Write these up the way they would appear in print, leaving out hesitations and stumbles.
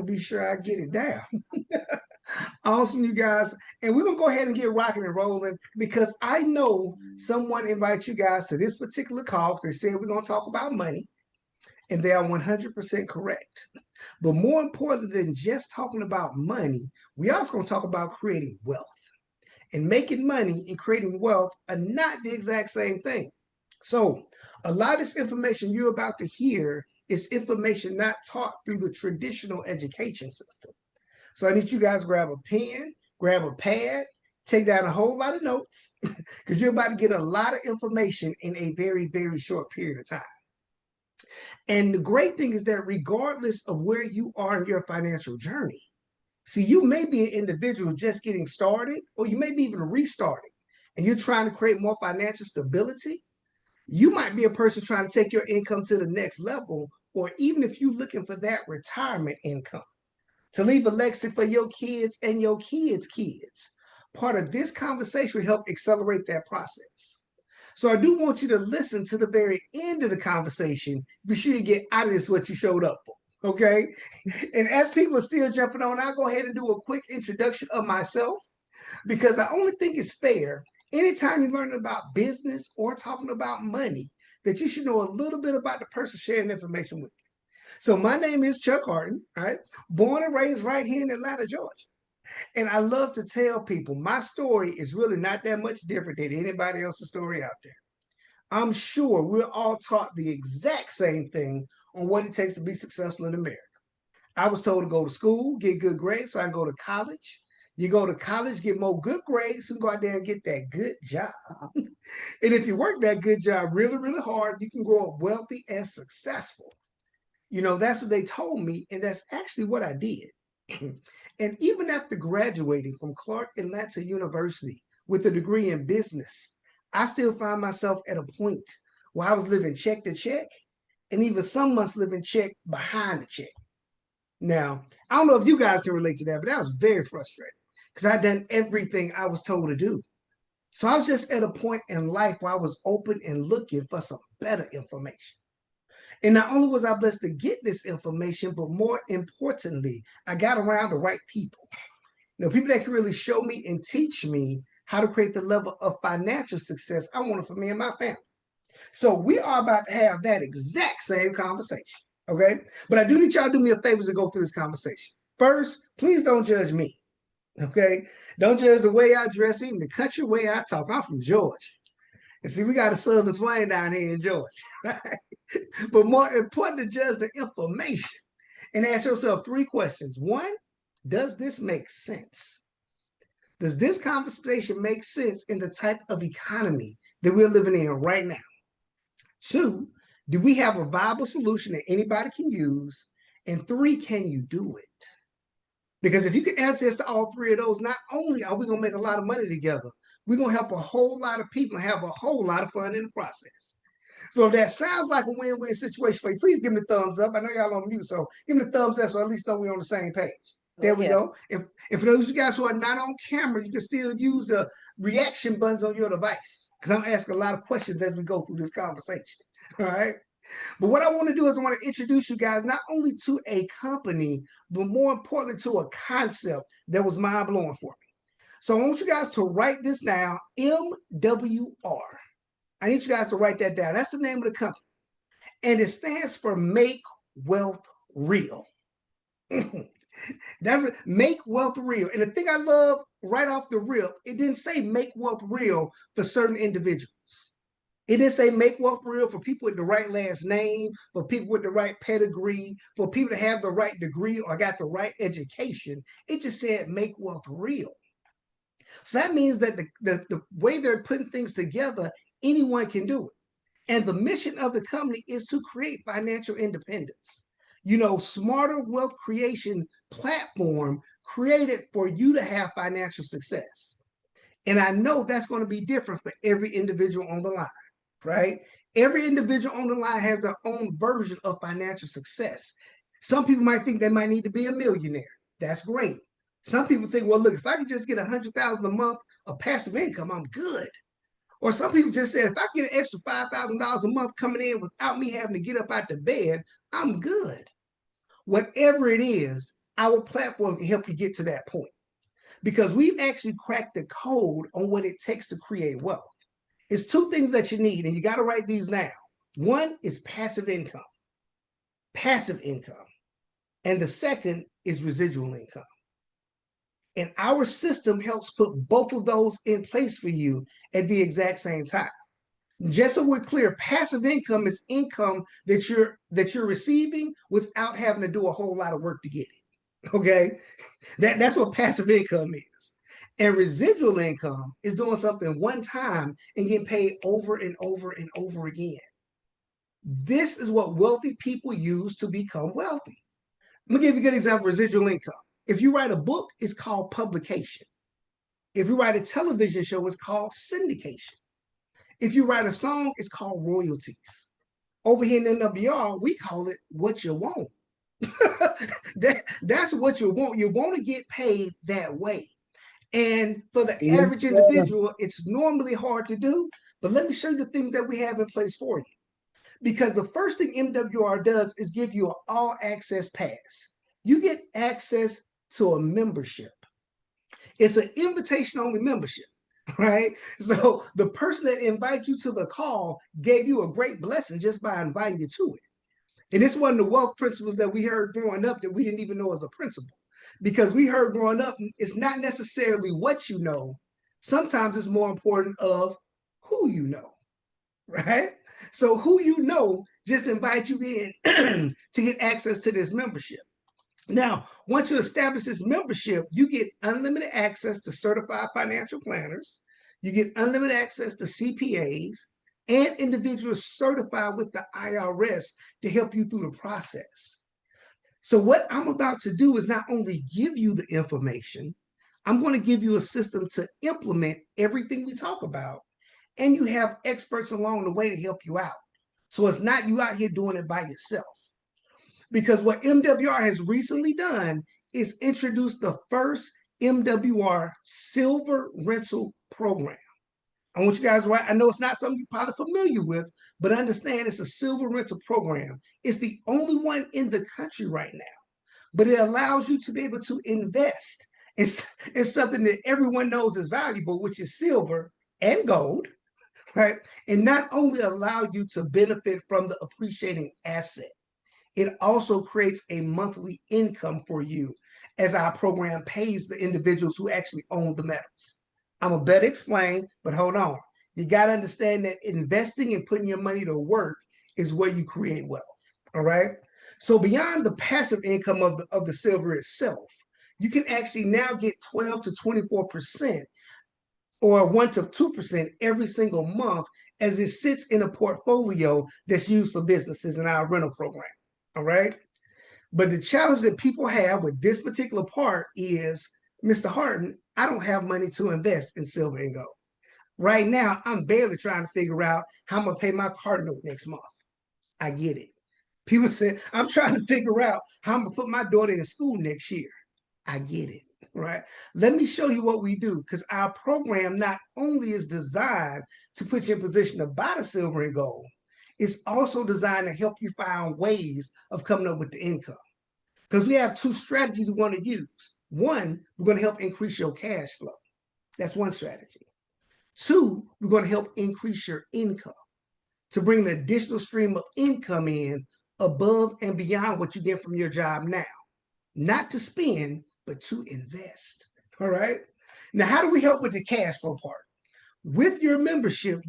be sure I get it down. Awesome, you guys. And we're going to go ahead and get rocking and rolling because I know someone invited you guys to this particular call because they said we're going to talk about money, and they are 100% correct. But more important than just talking about money, we also going to talk about creating wealth. And making money and creating wealth are not the exact same thing. So, a lot of this information you're about to hear is information not taught through the traditional education system. So I need you guys to grab a pen, grab a pad, take down a whole lot of notes because you're about to get a lot of information in a very, very short period of time. And the great thing is that regardless of where you are in your financial journey, see, you may be an individual just getting started, or you may be even restarting, and you're trying to create more financial stability. You might be a person trying to take your income to the next level, or even if you're looking for that retirement income to leave a legacy for your kids and your kids' kids. Part of this conversation will help accelerate that process. So I do want you to listen to the very end of the conversation. Be sure you get out of this what you showed up for. Okay. And as people are still jumping on, I'll go ahead and do a quick introduction of myself because I only think it's fair anytime you're learning about business or talking about money that you should know a little bit about the person sharing information with you. So my name is Chuck Hardon, right? Born and raised right here in Atlanta, Georgia. And I love to tell people my story is really not that much different than anybody else's story out there. I'm sure we're all taught the exact same thing on what it takes to be successful in America. I was told to go to school, get good grades, so I can go to college. You go to college, get more good grades, and go out there and get that good job. And if you work that good job really, really hard, you can grow up wealthy and successful. That's what they told me, and that's actually what I did. And even after graduating from Clark Atlanta University with a degree in business, I still find myself at a point where I was living check to check, and even some months living check behind the check. Now, I don't know if you guys can relate to that, but that was very frustrating because I'd done everything I was told to do. So I was just at a point in life where I was open and looking for some better information. And not only was I blessed to get this information, but more importantly, I got around the right people. People that can really show me and teach me how to create the level of financial success I wanted for me and my family. So we are about to have that exact same conversation. Okay. But I do need y'all to do me a favor to go through this conversation. First, please don't judge me. Okay. Don't judge the way I dress, even the country way I talk. I'm from Georgia. And see, we got a southern twang down here in Georgia. Right? But more important to judge the information and ask yourself three questions. One, does this make sense? Does this conversation make sense in the type of economy that we're living in right now? Two, do we have a viable solution that anybody can use? And three, can you do it? Because if you can answer yes to all three of those, not only are we going to make a lot of money together, we're going to help a whole lot of people have a whole lot of fun in the process. So if that sounds like a win-win situation for you, please give me the thumbs up. I know y'all on mute, so give me the thumbs up so at least know we're on the same page. There we go. If for those of you guys who are not on camera, you can still use the reaction buttons on your device because I'm asking a lot of questions as we go through this conversation. All right. But what I want to do is I want to introduce you guys not only to a company, but more importantly to a concept that was mind-blowing for me. So I want you guys to write this down, MWR. I need you guys to write that down. That's the name of the company. And it stands for Make Wealth Real. That's what, Make Wealth Real. And the thing I love right off the rip, it didn't say make wealth real for certain individuals. It didn't say make wealth real for people with the right last name, for people with the right pedigree, for people to have the right degree or got the right education. It just said make wealth real. So that means that the way they're putting things together, anyone can do it. And the mission of the company is to create financial independence. Smarter wealth creation platform created for you to have financial success. And I know that's going to be different for every individual on the line, right? Every individual on the line has their own version of financial success. Some people might think they might need to be a millionaire. That's great. Some people think, well, look, if I could just get $100,000 a month of passive income, I'm good. Or some people just said, if I get an extra $5,000 a month coming in without me having to get up out the bed, I'm good. Whatever it is, our platform can help you get to that point because we've actually cracked the code on what it takes to create wealth. It's two things that you need, and you got to write these down. One is passive income, and the second is residual income. And our system helps put both of those in place for you at the exact same time. Just so we're clear, passive income is income that you're receiving without having to do a whole lot of work to get it. Okay, that's what passive income is. And residual income is doing something one time and getting paid over and over and over again. This is what wealthy people use to become wealthy. Let me give you a good example of residual income. If you write a book, it's called publication. If you write a television show, it's called syndication. If you write a song, it's called royalties. Over here in MWR, we call it what you want. That's what you want. You want to get paid that way. And for the average individual, it's normally hard to do. But let me show you the things that we have in place for you. Because the first thing MWR does is give you an all access pass. You get access to a membership. It's an invitation only membership, right? So the person that invites you to the call gave you a great blessing just by inviting you to it. And it's one of the wealth principles that we heard growing up that we didn't even know as a principle. Because we heard growing up, it's not necessarily what you know. Sometimes it's more important of who you know, right? So who you know just invite you in to get access to this membership. Now, once you establish this membership, you get unlimited access to certified financial planners. You get unlimited access to CPAs and individuals certified with the IRS to help you through the process. So what I'm about to do is not only give you the information, I'm going to give you a system to implement everything we talk about, and you have experts along the way to help you out. So it's not you out here doing it by yourself. Because what MWR has recently done is introduce the first MWR Silver Rental Program. I want you guys to write. I know it's not something you're probably familiar with, but understand it's a Silver Rental Program. It's the only one in the country right now, but it allows you to be able to invest in something that everyone knows is valuable, which is silver and gold, right? And not only allow you to benefit from the appreciating asset, it also creates a monthly income for you as our program pays the individuals who actually own the metals. I'm a better explain, but hold on. You got to understand that investing and putting your money to work is where you create wealth. All right. So beyond the passive income of the silver itself, you can actually now get 12 to 24% or 1 to 2% every single month as it sits in a portfolio that's used for businesses in our rental program. All right. But the challenge that people have with this particular part is, Mr. Hardon, I don't have money to invest in silver and gold. Right now, I'm barely trying to figure out how I'm going to pay my car note next month. I get it. People say, I'm trying to figure out how I'm going to put my daughter in school next year. I get it, right? Let me show you what we do, because our program not only is designed to put you in position to buy the silver and gold, it's also designed to help you find ways of coming up with the income. Because we have two strategies we want to use. One, we're going to help increase your cash flow. That's one strategy. Two, we're going to help increase your income to bring an additional stream of income in above and beyond what you get from your job now. Not to spend, but to invest. All right. Now, how do we help with the cash flow part? With your membership,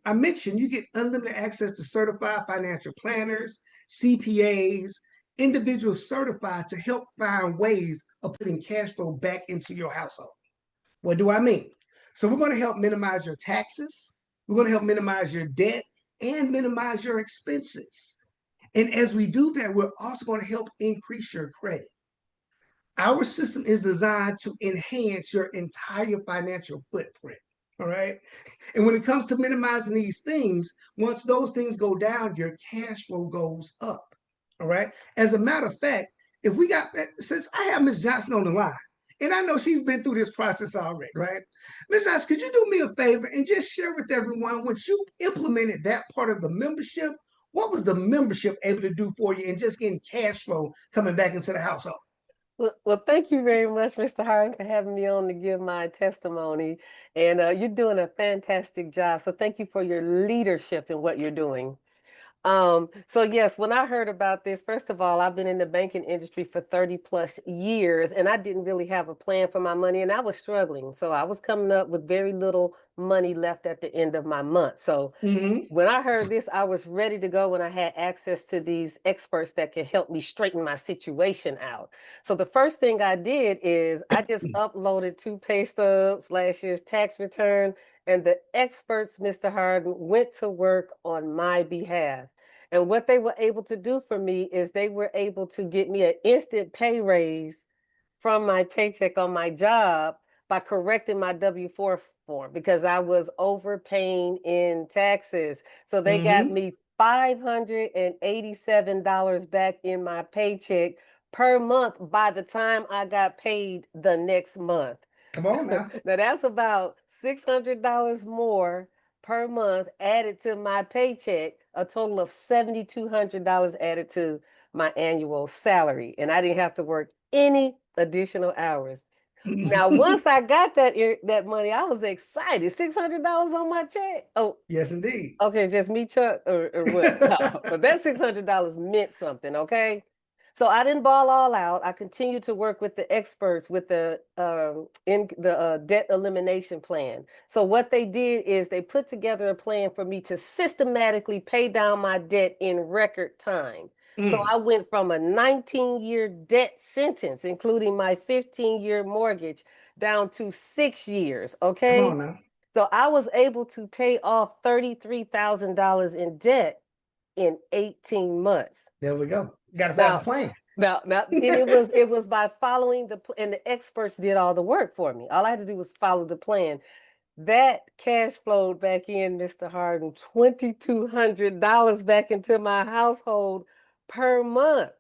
I mentioned you get unlimited access to certified financial planners, CPAs, individuals certified to help find ways of putting cash flow back into your household. What do I mean? So we're going to help minimize your taxes. We're going to help minimize your debt and minimize your expenses. And as we do that, we're also going to help increase your credit. Our system is designed to enhance your entire financial footprint. All right. And when it comes to minimizing these things, once those things go down, your cash flow goes up. All right. As a matter of fact, if we got that, since I have Ms. Johnson on the line, and I know she's been through this process already, right? Ms. Johnson, could you do me a favor and just share with everyone, once you implemented that part of the membership, what was the membership able to do for you in just getting cash flow coming back into the household? Well, thank you very much, Mr. Hardin, for having me on to give my testimony. And you're doing a fantastic job. So thank you for your leadership in what you're doing. So yes, when I heard about this, first of all, I've been in the banking industry for 30 plus years and I didn't really have a plan for my money and I was struggling. So I was coming up with very little money left at the end of my month. So Hmm. when I heard this, I was ready to go when I had access to these experts that could help me straighten my situation out. So the first thing I did is I just uploaded two pay stubs, last year's tax return, and the experts, Mr. Harden, went to work on my behalf. And what they were able to do for me is they were able to get me an instant pay raise from my paycheck on my job by correcting my W-4 form because I was overpaying in taxes. So they got Hmm. me $587 back in my paycheck per month by the time I got paid the next month. Come on now. Now that's about $600 more per month added to my paycheck, a total of $7,200 added to my annual salary. And I didn't have to work any additional hours. Now, once I got that money, I was excited. $600 on my check. Oh, Yes, indeed. okay, just me, Chuck, or what? No, but that $600 meant something, okay? So I didn't ball all out. I continued to work with the experts with the in the debt elimination plan. So what they did is they put together a plan for me to systematically pay down my debt in record time. So Mm. I went from a 19-year debt sentence, including my 15-year mortgage, down to 6 years, Come okay? on now. So I was able to pay off $33,000 in debt in 18 months. There we go. Got to have a Now, plan. and it was by following and the experts did all the work for me. All I had to do was follow the plan. That cash flowed back in, Mr. Harden, $2,200 back into my household per month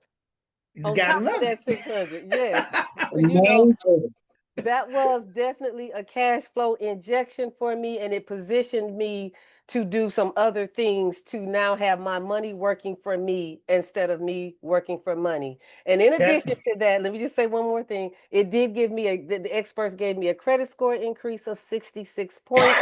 You on gotta top of love that 600. Yes. it. So, you know, Amazing. that was definitely a cash flow injection for me, and it positioned me to do some other things to now have my money working for me instead of me working for money. And in That. addition to that, let me just say one more thing. It did give me the experts gave me a credit score increase of 66 points,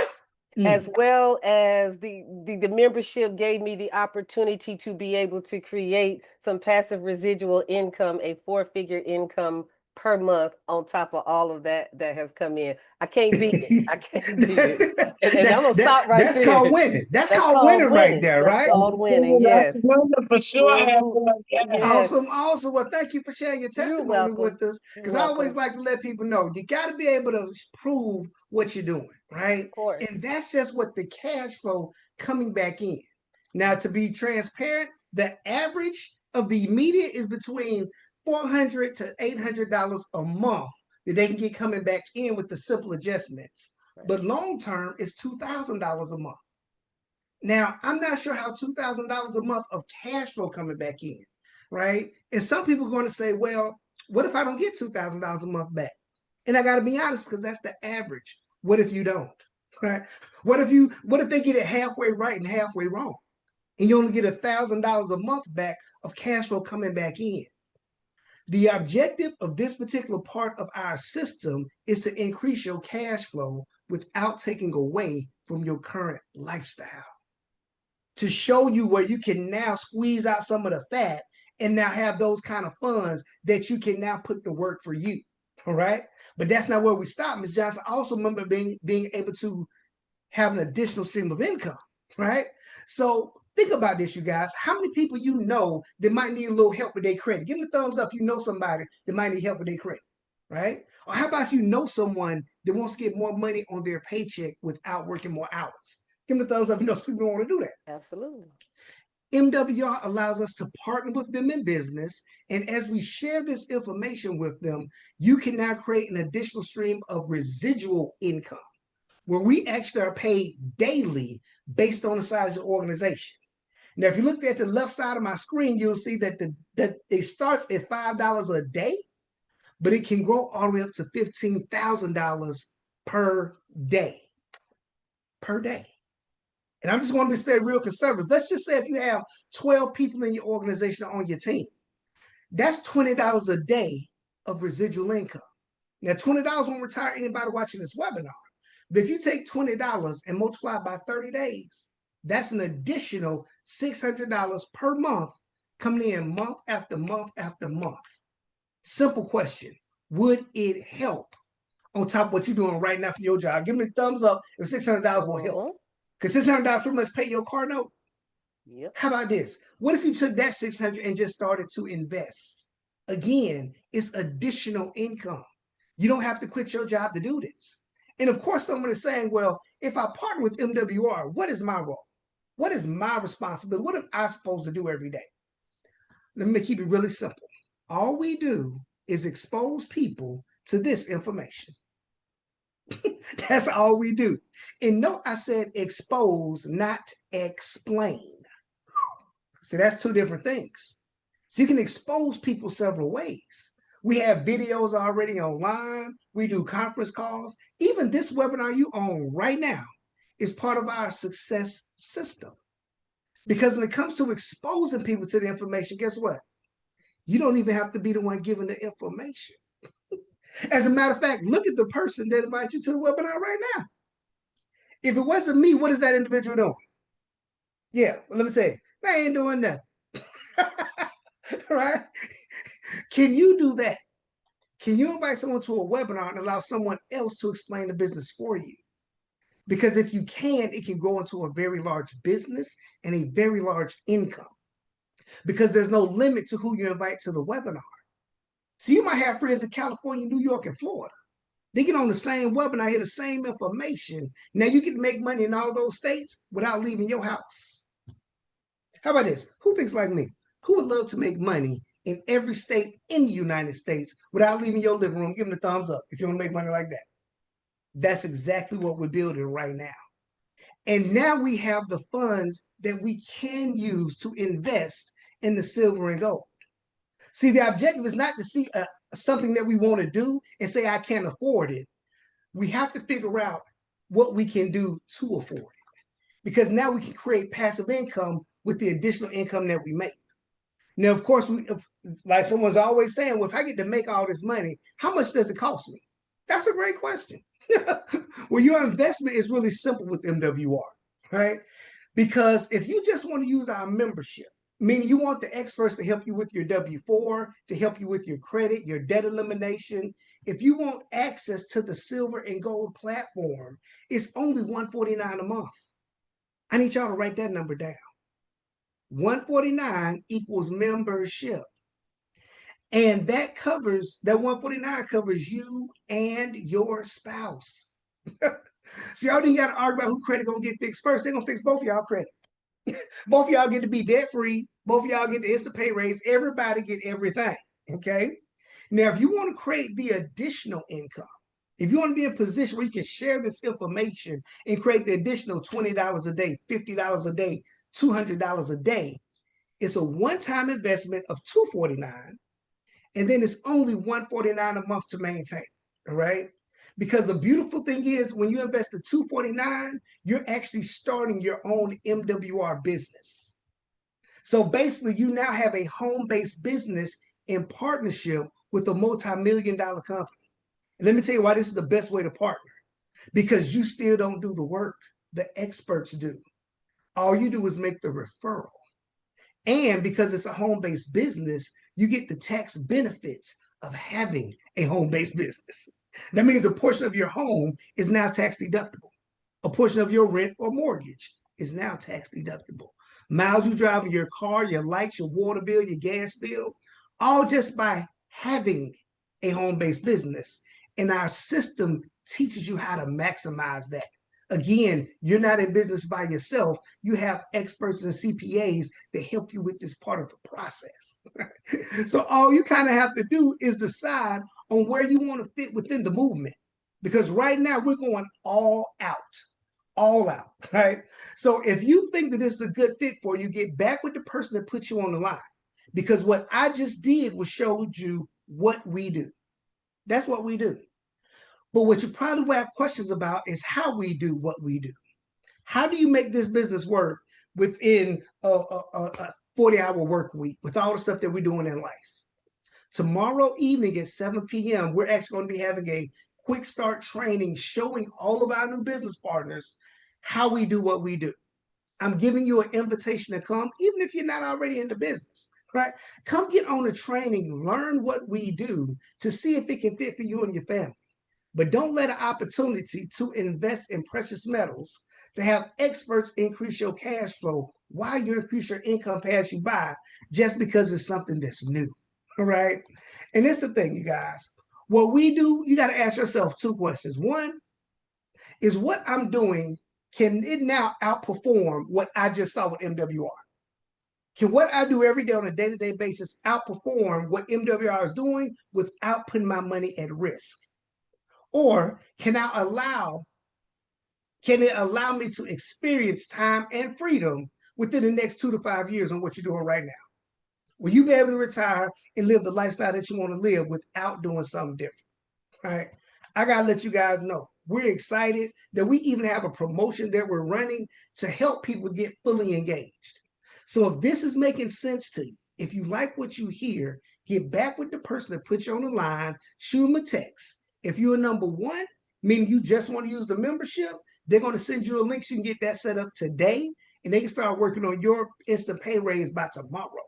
as Mm. well as the membership gave me the opportunity to be able to create some passive residual income, a four-figure income per month on top of all of that that has come in. I can't beat it. I can't beat it. And I'm gonna stop right That's called there. winning. That's That's called called winning right winning. there, That's right? called winning. That's Yes. wonderful for sure. Hmm. Yes. Yes. Awesome, awesome. Well, thank you for sharing your You're testimony welcome. with us. You're Because I always welcome. like to let people know you got to be able to prove what you're doing, right? Of course. And that's just what the cash flow coming back in. Now, to be transparent, the average of the media is between $400 to $800 a month that they can get coming back in with the simple adjustments. Right. But long term, it's $2,000 a month. Now, I'm not sure how $2,000 a month of cash flow coming back in, right? And some people are going to say, well, what if I don't get $2,000 a month back? And I got to be honest because that's the average. What if you don't? Right? What if they get it halfway right and halfway wrong? And you only get $1,000 a month back of cash flow coming back in. The objective of this particular part of our system is to increase your cash flow without taking away from your current lifestyle, to show you where you can now squeeze out some of the fat and now have those kind of funds that you can now put to work for you. All right. But that's not where we stop. Ms. Johnson, also remember being able to have an additional stream of income. Right. So think about this, you guys. How many people you know that might need a little help with their credit? Give me a thumbs up if you know somebody that might need help with their credit. Right. Or how about if you know someone that wants to get more money on their paycheck without working more hours? Give me a thumbs up if you know some people don't want to do that. Absolutely. MWR allows us to partner with them in business. And as we share this information with them, you can now create an additional stream of residual income where we actually are paid daily based on the size of the organization. Now, if you look at the left side of my screen, you'll see that it starts at $5 a day, but it can grow all the way up to $15,000 per day. Per day. And I'm just going to say real conservative. Let's just say if you have 12 people in your organization on your team, that's $20 a day of residual income. Now, $20 won't retire anybody watching this webinar. But if you take $20 and multiply it by 30 days, that's an additional $600 per month coming in month after month after month. Simple question. Would it help on top of what you're doing right now for your job? Give me a thumbs up if $600 will help. Because $600 pretty much pay your car note. Yep. How about this? What if you took that 600 and just started to invest? Again, it's additional income. You don't have to quit your job to do this. And of course, someone is saying, well, if I partner with MWR, what is my role? What is my responsibility? What am I supposed to do every day? Let me keep it really simple. All we do is expose people to this information. That's all we do. And note I said expose, not explain. See, that's two different things. So you can expose people several ways. We have videos already online. We do conference calls. Even this webinar you own right now is part of our success system. Because when it comes to exposing people to the information, guess what? You don't even have to be the one giving the information. As a matter of fact, look at the person that invited you to the webinar right now. If it wasn't me, what is that individual doing? Yeah, well, let me say, they ain't doing nothing. Right? Can you do that? Can you invite someone to a webinar and allow someone else to explain the business for you? Because if you can, it can grow into a very large business and a very large income. Because there's no limit to who you invite to the webinar. So you might have friends in California, New York, and Florida. They get on the same webinar, hear the same information. Now you can make money in all those states without leaving your house. How about this? Who thinks like me? Who would love to make money in every state in the United States without leaving your living room? Give them a thumbs up if you want to make money like that. That's exactly what we're building right now. And now we have the funds that we can use to invest in the silver and gold. See, the objective is not to see something that we want to do and say, I can't afford it. We have to figure out what we can do to afford it. Because now we can create passive income with the additional income that we make. Now, of course, like someone's always saying, well, if I get to make all this money, how much does it cost me? That's a great question. Well, your investment is really simple with MWR, right? Because if you just want to use our membership, meaning you want the experts to help you with your W-4, to help you with your credit, your debt elimination, if you want access to the silver and gold platform, it's only $149 a month. I need y'all to write that number down. 149 equals membership. And that 149 covers you and your spouse. See, y'all didn't got to argue about who credit gonna get fixed first. They're gonna fix both of y'all credit. Both of y'all get to be debt free. Both of y'all get the instant pay raise. Everybody get everything. Okay. Now, if you want to create the additional income, if you want to be in a position where you can share this information and create the additional $20 a day, $50 a day, $200 a day, it's a one-time investment of $249, and then it's only $149 a month to maintain. All right. Because the beautiful thing is when you invest the $249, you're actually starting your own MWR business. So basically, you now have a home-based business in partnership with a multi-million-dollar company. And let me tell you why this is the best way to partner. Because you still don't do the work. The experts do. All you do is make the referral. And because it's a home-based business, you get the tax benefits of having a home-based business. That means a portion of your home is now tax deductible. A portion of your rent or mortgage is now tax deductible. Miles you drive in your car, your lights, your water bill, your gas bill, all just by having a home-based business. And our system teaches you how to maximize that. Again, you're not in business by yourself. You have experts and CPAs that help you with this part of the process. So all you kind of have to do is decide on where you want to fit within the movement. Because right now we're going all out, right? So if you think that this is a good fit for you, get back with the person that put you on the line. Because what I just did was showed you what we do. That's what we do. But what you probably will have questions about is how we do what we do. How do you make this business work within a 40-hour work week with all the stuff that we're doing in life? Tomorrow evening at 7 p.m., we're actually going to be having a quick start training showing all of our new business partners how we do what we do. I'm giving you an invitation to come, even if you're not already in the business, right? Come get on the training, learn what we do to see if it can fit for you and your family. But don't let an opportunity to invest in precious metals, to have experts increase your cash flow while you increase your income pass you by, just because it's something that's new. All right. And it's the thing, you guys. What we do, you got to ask yourself two questions. One is, what I'm doing, can it now outperform what I just saw with MWR? Can what I do every day on a day-to-day basis outperform what MWR is doing without putting my money at risk? Or can it allow me to experience time and freedom within the next 2 to 5 years on what you're doing right now? Will you be able to retire and live the lifestyle that you want to live without doing something different? Right? I gotta let you guys know, we're excited that we even have a promotion that we're running to help people get fully engaged. So if this is making sense to you, if you like what you hear, get back with the person that put you on the line, shoot them a text. If you're number one, meaning you just want to use the membership, they're going to send you a link so you can get that set up today, and they can start working on your instant pay raise by tomorrow.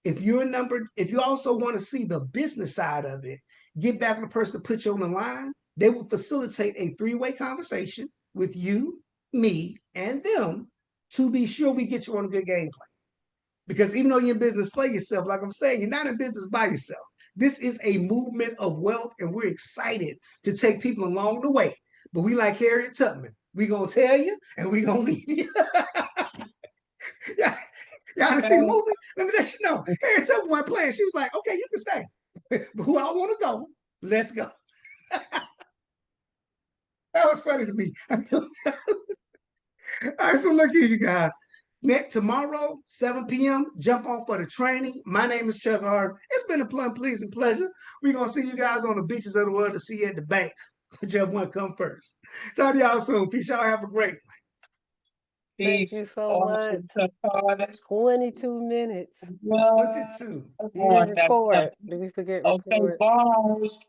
If you also want to see the business side of it, get back with the person to put you on the line. They will facilitate a three-way conversation with you, me, and them to be sure we get you on a good game plan. Because even though you're in business for yourself, like I'm saying, you're not in business by yourself. This is a movement of wealth, and we're excited to take people along the way. But we like Harriet Tubman. We gonna tell you, and we gonna leave you. Y'all done see the movie? Let me let you know. Harriet Tubman wasn't playing. She was like, okay, you can stay. But who I want to go, let's go. That was funny to me. All right, so look here, you guys. Next tomorrow, 7 p.m., jump on for the training. My name is Chuck Hardon. It's been a pleasing pleasure. We're going to see you guys on the beaches of the world, to see you at the bank. Whichever one come first. Talk to y'all soon. Peace. Y'all have a great one. Thank you Peace. so much. Awesome. Chuck Hardon. 22 minutes. Well, 22. You didn't record. Did we forget okay, record? bars.